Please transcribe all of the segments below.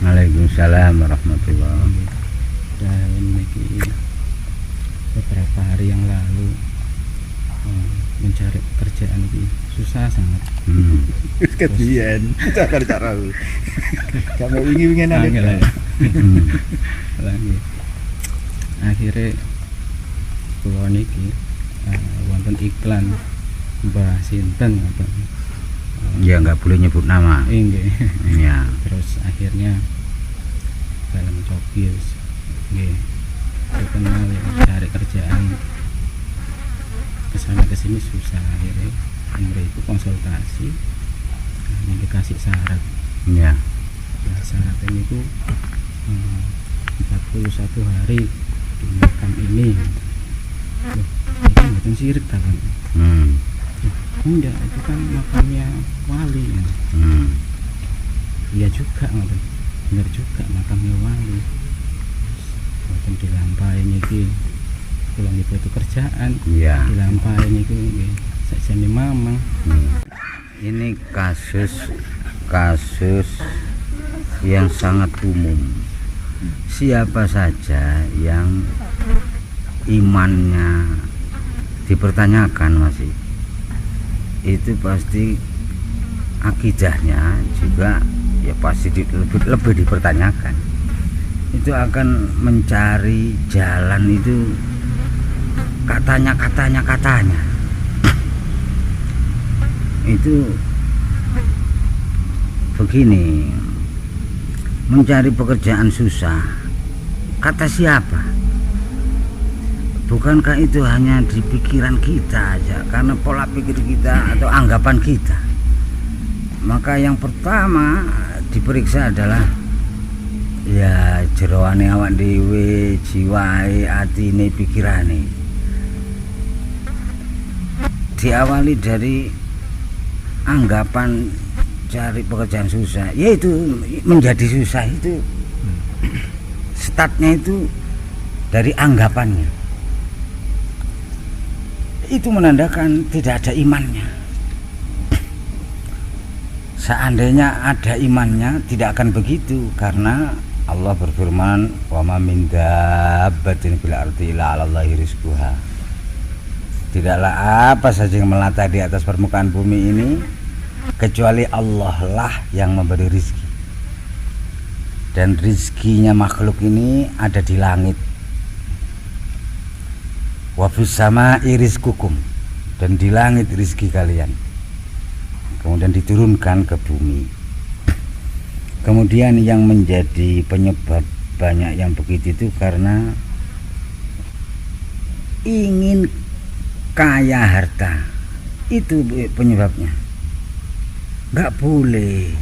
Waalaikumsalam warahmatullahi. Dan ini beberapa hari yang lalu mencari pekerjaan ini susah sangat. Kebiyen cara kamu ingin Angel lagi. Akhirnya kula niki wonten iklan Mbah Sinten apa? Ya nggak boleh nyebut nama. Nggih. Ya. Terus akhirnya dalam copis nggih dikenal cari kerjaan kesana kesini susah. Akhirnya itu konsultasi yang dikasih syarat. Ya. Nah, syaratnya itu 41 hari di makam ini. Loh, itu bukan sirik kan? Enggak, itu kan makamnya wali. Iya juga, benar juga makamnya wali. Bukan dilampain iki, pulang itu kerjaan. Iya. Dilampain itu, sajane mamang. Ini kasus yang sangat umum. Siapa saja yang imannya dipertanyakan masih, itu pasti akidahnya juga ya pasti lebih dipertanyakan. Itu akan mencari jalan itu katanya itu begini, mencari pekerjaan susah, kata siapa? Bukankah itu hanya di pikiran kita aja, karena pola pikir kita atau anggapan kita? Maka yang pertama diperiksa adalah ya jeroane awak dhewe, jiwae, atine, pikirane. Diawali dari anggapan cari pekerjaan susah, yaitu menjadi susah itu startnya itu dari anggapannya. Itu menandakan tidak ada imannya. Seandainya ada imannya tidak akan begitu, karena Allah berfirman, wa ma min dabbatin fil ardi illa 'alallahi rizquha. Tidaklah apa saja yang melata di atas permukaan bumi ini kecuali Allah lah yang memberi rizki. Dan rizkinya makhluk ini ada di langit. Wa fis samaa'i rizqukum, dan di langit rizki kalian. Kemudian diturunkan ke bumi. Kemudian yang menjadi penyebab banyak yang begitu itu karena ingin kaya harta. Itu penyebabnya. Nggak boleh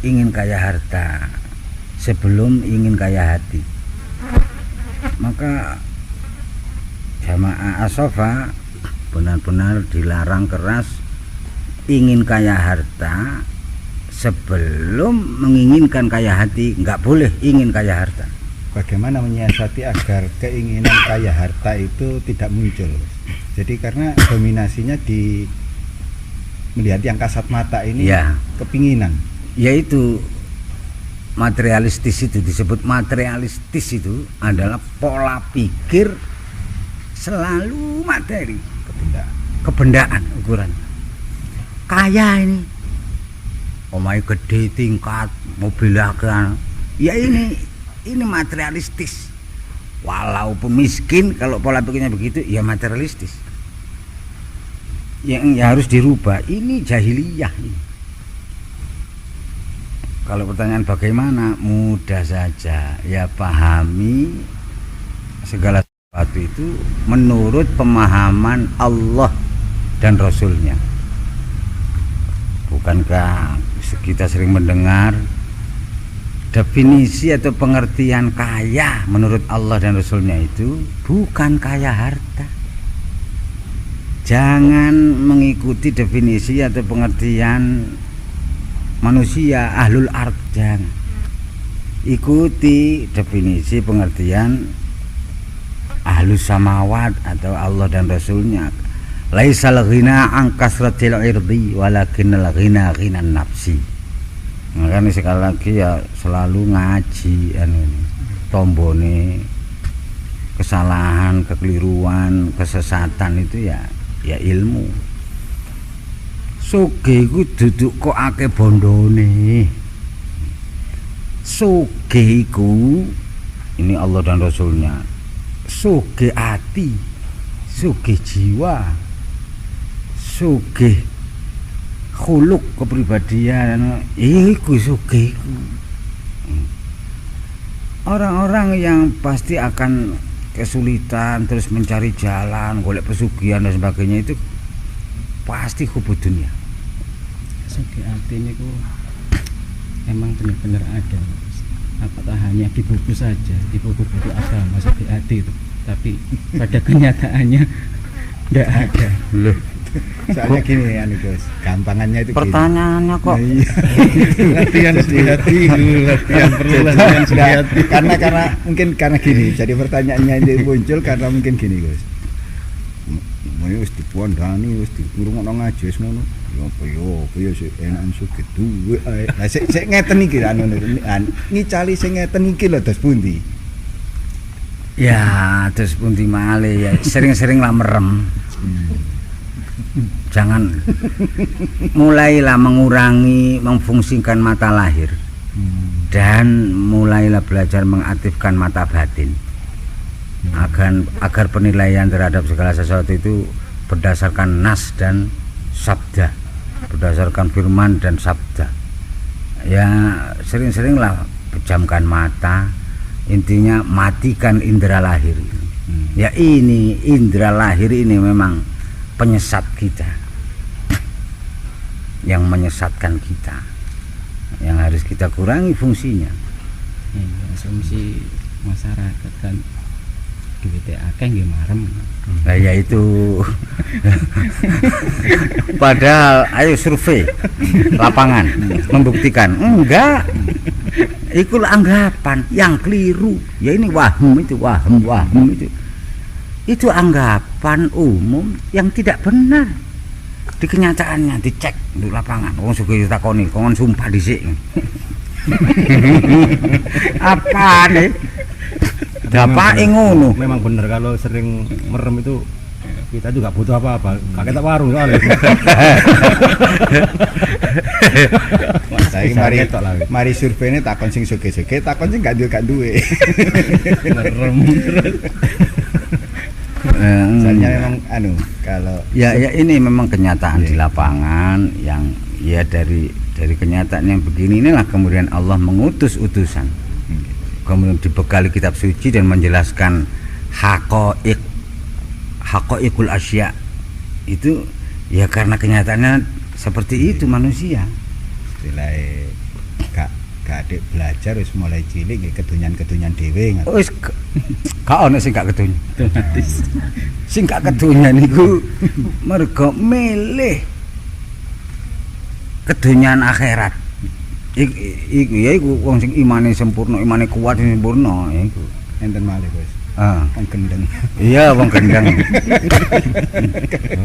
ingin kaya harta sebelum ingin kaya hati. Maka jamaah as-sofa benar-benar dilarang keras ingin kaya harta sebelum menginginkan kaya hati. Nggak boleh ingin kaya harta. Bagaimana menyiasati agar keinginan kaya harta itu tidak muncul? Jadi karena dominasinya di melihat yang kasat mata ini ya, kepinginan. Yaitu materialistis, itu disebut materialistis, itu adalah pola pikir selalu materi, kebendaan ukuran. Kaya ini omai gede, tingkat, mobil akeh. Ya ini materialistis. Walaupun miskin, kalau pola pikirnya begitu ya materialistis. Yang harus dirubah ini jahiliyah ini. Kalau pertanyaan bagaimana, mudah saja, ya pahami segala sesuatu itu menurut pemahaman Allah dan Rasulnya. Bukankah kita sering mendengar definisi atau pengertian kaya menurut Allah dan Rasulnya itu bukan kaya harta. Jangan mengikuti definisi atau pengertian manusia ahlul ard, jangan. Ikuti definisi pengertian ahlus samawat atau Allah dan Rasulnya. Laisal ghina an kasratil irdi walakinnal ghina ghinan nafsi. Makanya sekali lagi ya selalu ngaji ini tombone kesalahan, kekeliruan, kesesatan itu ya ilmu. Sugih iku duduk kok akeh bondone. Sugih iku ini Allah dan Rasulnya. Sugih hati, sugih jiwa, sugih khuluk kepribadian, iku sugih iku. Orang-orang yang pasti akan kesulitan terus mencari jalan, golek pesugihan dan sebagainya itu pasti hubud dunia. Sugih hati niku emang benar-benar ada. Apakah hanya di buku saja, di buku-buku agama sugih hati itu, tapi pada kenyataannya tidak ada. Loh, Soalnya gini ya nih Gus, gampangannya itu pertanyaannya kok gini. Latihan sugih hati, latihan perlu latihan sugih hati. Karena mungkin karena gini, jadi pertanyaannya ini muncul karena mungkin gini Gus. Mau wis dipondani, wis dirungokno ngaji wis ngono. Ya apa yo sik enak sugih duwe ae. Lah sik ngeten iki anu ngicali sing ngeten iki lho dos pundi. ya terus pundi malih ya sering-sering lah merem. Jangan mulailah mengurangi memfungsikan mata lahir dan mulailah belajar mengaktifkan mata batin agar penilaian terhadap segala sesuatu itu berdasarkan nas dan sabda, berdasarkan firman dan sabda. Ya sering-seringlah pejamkan mata, intinya matikan indera lahir. Ya ini indera lahir ini memang penyesat kita, yang menyesatkan kita, yang harus kita kurangi fungsinya. Asumsi masyarakat kan duitnya akeh nggih marem. Nah, ya itu padahal ayo survei lapangan membuktikan enggak, itu anggapan yang keliru. Ya ini waham itu itu anggapan umum yang tidak benar. Di kenyataannya dicek di lapangan, wong sugih ditakoni, kon sumpah dhisik. Apa nih? Dapat ngono. Memang benar kalau sering merem itu kita juga butuh apa-apa. Kakek tak warung soalnya. Saiki mari surveinya takon sing sugih-sugih, takon sing gak duwe. Merem terus. Soalnya memang kalau ya ini memang kenyataan di lapangan yang ya dari kenyataan yang begini inilah kemudian Allah mengutus utusan, kemudian dibekali kitab suci dan menjelaskan haqaiqul asya itu ya karena kenyataannya seperti itu manusia. Istilahnya gak adik belajar wis mulai cilik nggih kedunyan-kedunyan dhewe ngoten. Wis gak ono sing gak kedunyan. Sing gak kedunyan niku mergo milih kedunyan akhirat. Iku ya iku wong sing imane sempurna, imane kuat sempurna iku. Enten malih Gus. Wong gendeng. Iya, wong gendeng.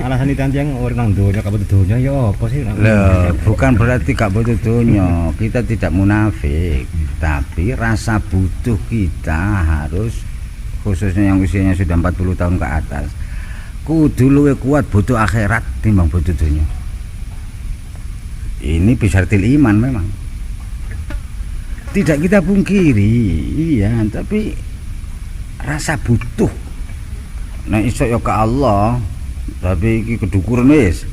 Alasan itu yang orang nang donya gak butuh donya ya apa sih? Loh, bukan berarti gak butuh donya. Kita tidak munafik, tapi rasa butuh kita harus, khususnya yang usianya sudah 40 tahun ke atas, kudu luwih kuat butuh akhirat timbang butuh donya. Ini bisyaratil iman memang. Tidak kita pungkiri, iya, tapi rasa butuh nah iso ya ke Allah, tapi iki kedukuran wis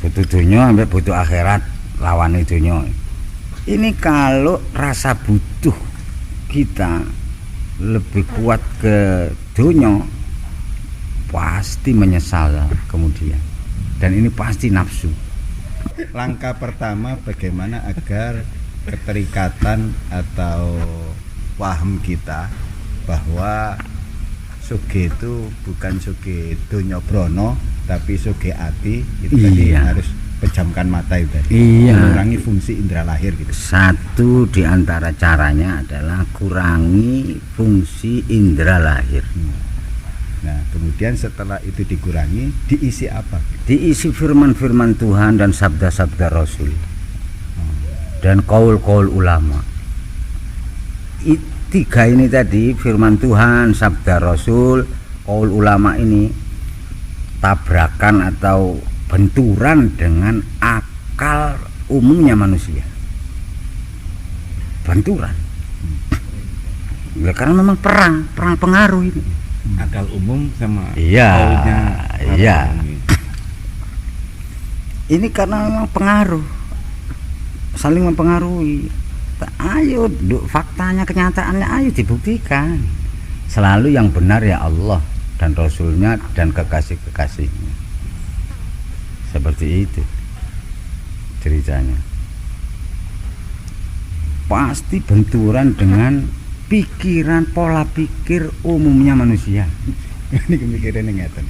butuh dunia sampai butuh akhirat lawan dunia. Ini kalau rasa butuh kita lebih kuat ke dunia pasti menyesal kemudian, dan ini pasti nafsu. Langkah pertama bagaimana agar keterikatan atau paham kita bahwa sugih itu bukan sugih donya brono tapi sugih ati itu tadi harus pejamkan mata itu tadi, mengurangi fungsi indera lahir gitu. Satu di antara caranya adalah kurangi fungsi indera lahir. Nah kemudian setelah itu dikurangi diisi apa? Diisi firman-firman Tuhan dan sabda-sabda Rasul. dan qaul-qaul ulama. Tiga ini tadi, firman Tuhan, sabda Rasul, qaul ulama ini tabrakan atau benturan dengan akal umumnya manusia. Benturan. Ya, karena memang perang pengaruh ini. Akal umum sama Iya. iya. Ini karena memang pengaruh, saling mempengaruhi. Ayo, faktanya, kenyataannya, ayo dibuktikan. Selalu yang benar ya Allah dan Rasulnya dan kekasih-kekasihnya. Seperti itu ceritanya. Pasti benturan dengan pikiran, pola pikir umumnya manusia. Ini kemikiran ngeten.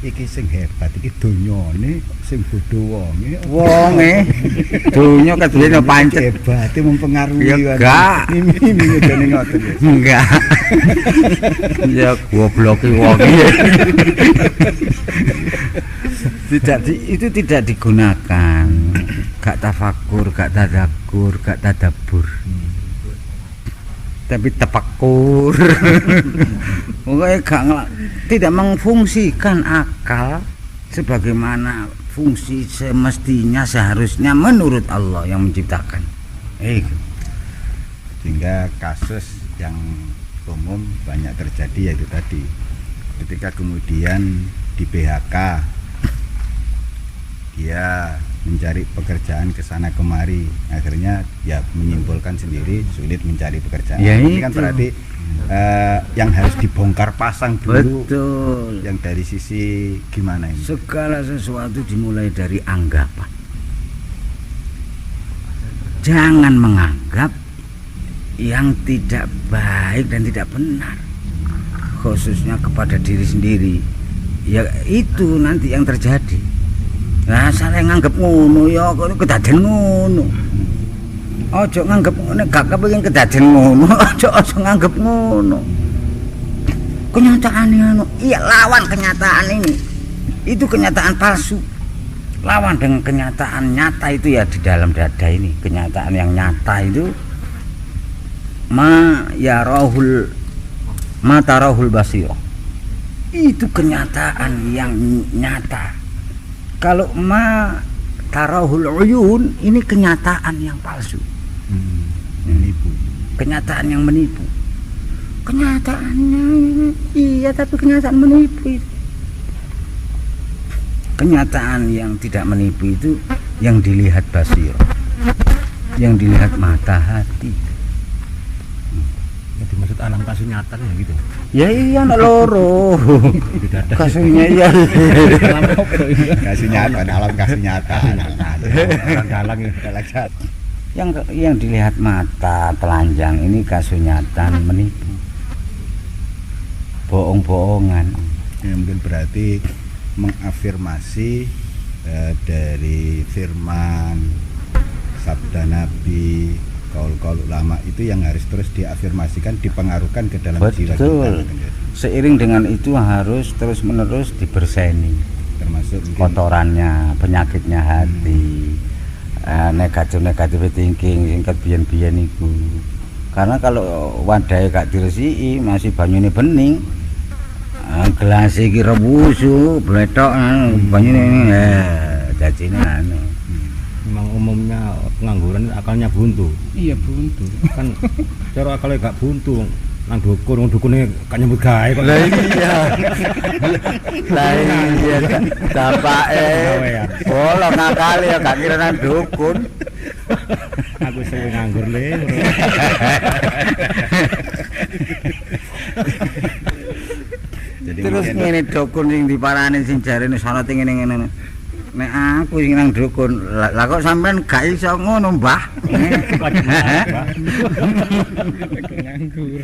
Iki sing hebat iki donyane sing bodho wonge. Donya kadene pancet Hebate mempengaruhi. Ya enggak. Ini dene ngoten. enggak. Ya gobloki wonge. Itu tidak digunakan. Gak tafakur, gak tadakur, gak tadabbur. Tapi tepakur. Pokoknya tidak mengfungsikan akal sebagaimana fungsi semestinya seharusnya menurut Allah yang menciptakan. Sehingga kasus yang umum banyak terjadi yaitu tadi ketika kemudian di PHK dia mencari pekerjaan ke sana kemari, akhirnya ya menyimpulkan sendiri sulit mencari pekerjaan. Ya, ini kan itu. berarti yang harus dibongkar pasang dulu. Betul. Yang dari sisi gimana ini? Segala sesuatu dimulai dari anggapan. Jangan menganggap yang tidak baik dan tidak benar, khususnya kepada diri sendiri. Ya itu nanti yang terjadi. Nah, salah nganggep ngono ya kok kedaden ngono. Ojo nganggep ngene gak kepengin kedaden ngono, ojo nganggep ngono. Kenyataan ngono, iya lawan kenyataan ini. Itu kenyataan palsu. Lawan dengan kenyataan nyata itu ya di dalam dada ini. Kenyataan yang nyata itu ma tarahul basirah. Itu kenyataan yang nyata. Kalau ma tarahul uyun, ini kenyataan yang palsu. Menipu. Kenyataan yang menipu. Kenyataannya iya, tapi kenyataan menipu itu. Kenyataan yang tidak menipu itu yang dilihat basir, yang dilihat mata hati. Yang dimaksud alam kasus nyata ya gitu. Ya iya anak loro. Kasusnya iya. Kasih nyata, alam kasih nyata. Dalang Yang dilihat mata telanjang ini kasunyatan menipu, bohong-bohongan. Ya, mungkin berarti mengafirmasi dari firman sabda Nabi, kaul-kaul ulama itu yang harus terus diafirmasikan, dipengaruhkan ke dalam jiwa kita. Betul. Seiring dengan itu harus terus-menerus diberseni, termasuk kotorannya, penyakitnya hati, negatif thinking, singkat biyen-biyen iku. Karena kalau wadai gak diresiki masih banyune bening, gelas iki rebusu, bletok banyune dadine anu. Memang umumnya pengangguran akalnya buntu. Iya buntu. Kan cara akalnya gak buntu. Nang dukunnya kan nyebut gawe kok. Lah iya. Lah iya bapake. Bola ngakali ya gak kira nang dukun. Aku sing nganggur le. jadi Terus mungkin ngene dukun sing diparani sing jarene syarat ngene-ngene. Nek aku sing nang dukun, lah kok sampean gak iso ngono, Mbah? Nganggur.